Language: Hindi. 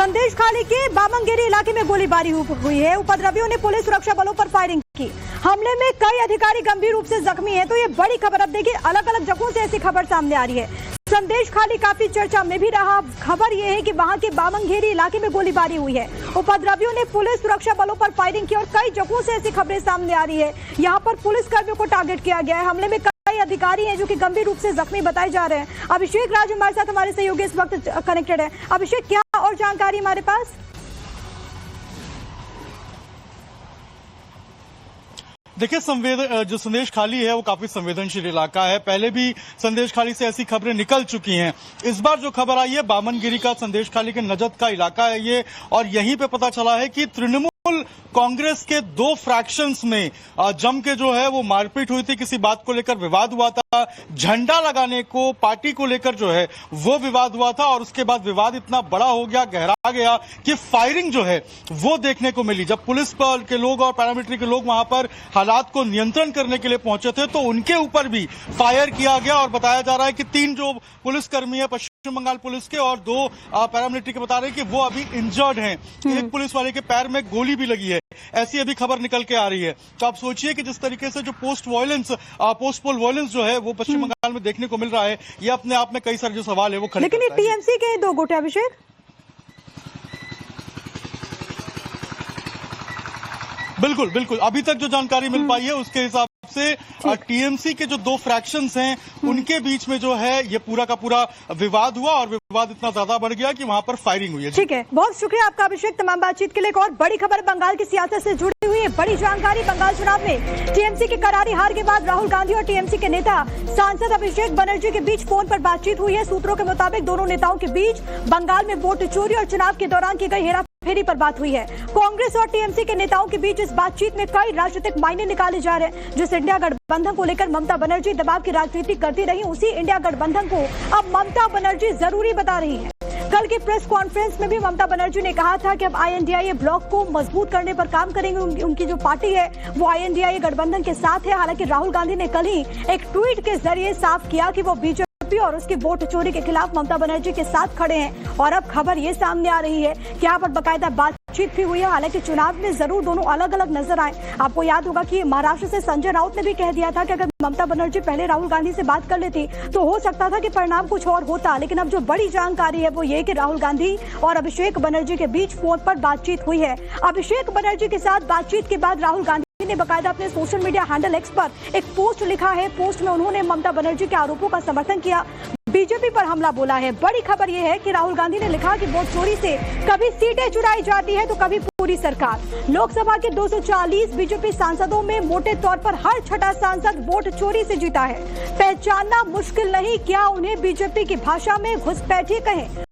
संदेश खाली के बामनगिरी इलाके में गोलीबारी हुई है। उपद्रवियों ने पुलिस सुरक्षा बलों पर फायरिंग की। हमले में कई अधिकारी गंभीर रूप से जख्मी हैं। तो ये बड़ी खबर, अब देखिए अलग अलग जगहों से ऐसी खबर सामने आ रही है। संदेश खाली काफी चर्चा में भी रहा। खबर ये है कि वहां के बामनगिरी इलाके में गोलीबारी हुई है। उपद्रवियों ने पुलिस सुरक्षा बलों पर फायरिंग की और कई जगहों से ऐसी खबरें सामने आ रही है। यहाँ पर पुलिस कर्मियों को टारगेट किया गया है। हमले में कई अधिकारी हैं जो कि गंभीर रूप से जख्मी बताए जा रहे हैं। अभिषेक राज हमारे साथ, हमारे सहयोगी इस वक्त कनेक्टेड है। अभिषेक, क्या और जानकारी हमारे पास? देखिए, जो संदेश खाली है वो काफी संवेदनशील इलाका है। पहले भी संदेश खाली से ऐसी खबरें निकल चुकी हैं। इस बार जो खबर आई है बामनगिरी का, संदेश खाली के नजद का इलाका है ये, और यहीं पे पता चला है कि तृणमूल कांग्रेस के दो फ्रैक्शंस में जम के जो है वो मारपीट हुई थी। किसी बात को लेकर विवाद हुआ था, झंडा लगाने को, पार्टी को लेकर जो है वो विवाद हुआ था, और उसके बाद विवाद इतना बड़ा हो गया, गहरा गया कि फायरिंग जो है वो देखने को मिली। जब पुलिस के लोग और पैरामिलिट्री के लोग वहां पर हालात को नियंत्रण करने के लिए पहुंचे थे तो उनके ऊपर भी फायर किया गया, और बताया जा रहा है कि 3 जो पुलिसकर्मी है पश्चिम बंगाल पुलिस के और 2 पैरामिलिट्री के बता रहे हैं कि वो अभी इंजर्ड हैं। एक पुलिस वाले के पैर में गोली भी लगी है, ऐसी अभी खबर निकल के आ रही है। तो आप सोचिए कि जिस तरीके से जो पोस्ट पोल वायलेंस जो है वो पश्चिम बंगाल में देखने को मिल रहा है, ये अपने आप में कई सारे जो सवाल है वो खड़े। लेकिन ये टीएमसी के 2 गुट है अभिषेक। बिल्कुल बिल्कुल, अभी तक जो जानकारी मिल पाई है उसके हिसाब से टीएमसी के जो 2 फ्रैक्शंस हैं उनके बीच में जो है ये पूरा का पूरा विवाद हुआ, और विवाद इतना ज्यादा बढ़ गया कि वहां पर फायरिंग हुई है। ठीक है, बहुत शुक्रिया आपका अभिषेक तमाम बातचीत के लिए। एक और बड़ी खबर बंगाल की सियासत से जुड़ी हुई है। बड़ी जानकारी, बंगाल चुनाव में टीएमसी की करारी हार के बाद राहुल गांधी और टीएमसी के नेता सांसद अभिषेक बनर्जी के बीच फोन पर बातचीत हुई है। सूत्रों के मुताबिक दोनों नेताओं के बीच बंगाल में वोट चोरी और चुनाव के दौरान की गई हेराफेरी पर बात हुई है। कांग्रेस और टीएमसी के नेताओं के बीच इस बातचीत में कई राजनीतिक मायने निकाले जा रहे हैं। जिस इंडिया गठबंधन को लेकर ममता बनर्जी दबाव की राजनीति करती रही, उसी इंडिया गठबंधन को अब ममता बनर्जी जरूरी बता रही है। कल की प्रेस कॉन्फ्रेंस में भी ममता बनर्जी ने कहा था कि अब आईएनडीआईए ब्लॉक को मजबूत करने पर काम करेंगे। उनकी जो पार्टी है वो आईएनडीआईए गठबंधन के साथ है। हालांकि राहुल गांधी ने कल ही एक ट्वीट के जरिए साफ किया कि वो बीजेपी और उसकी वोट चोरी के खिलाफ ममता बनर्जी के साथ खड़े हैं। और अब खबर ये सामने आ रही है कि यहाँ पर बाकायदा बातचीत भी हुई है। हालांकि चुनाव में जरूर दोनों अलग अलग नजर आए। आपको याद होगा कि महाराष्ट्र से संजय राउत ने भी कह दिया था कि अगर ममता बनर्जी पहले राहुल गांधी से बात कर लेती तो हो सकता था कि परिणाम कुछ और होता। लेकिन अब जो बड़ी जानकारी है वो ये कि राहुल गांधी और अभिषेक बनर्जी के बीच फोन पर बातचीत हुई है। अभिषेक बनर्जी के साथ बातचीत के बाद राहुल गांधी ने बकायदा अपने सोशल मीडिया हैंडल एक्स पर एक पोस्ट लिखा है। पोस्ट में उन्होंने ममता बनर्जी के आरोपों का समर्थन किया, बीजेपी पर हमला बोला है। बड़ी खबर यह है कि राहुल गांधी ने लिखा कि वोट चोरी से कभी सीटें चुराई जाती है तो कभी पूरी सरकार। लोकसभा के 240 बीजेपी सांसदों में मोटे तौर पर हर 6ठा सांसद वोट चोरी से जीता है। पहचानना मुश्किल नहीं, क्या उन्हें बीजेपी की भाषा में घुसपैठिए कहें।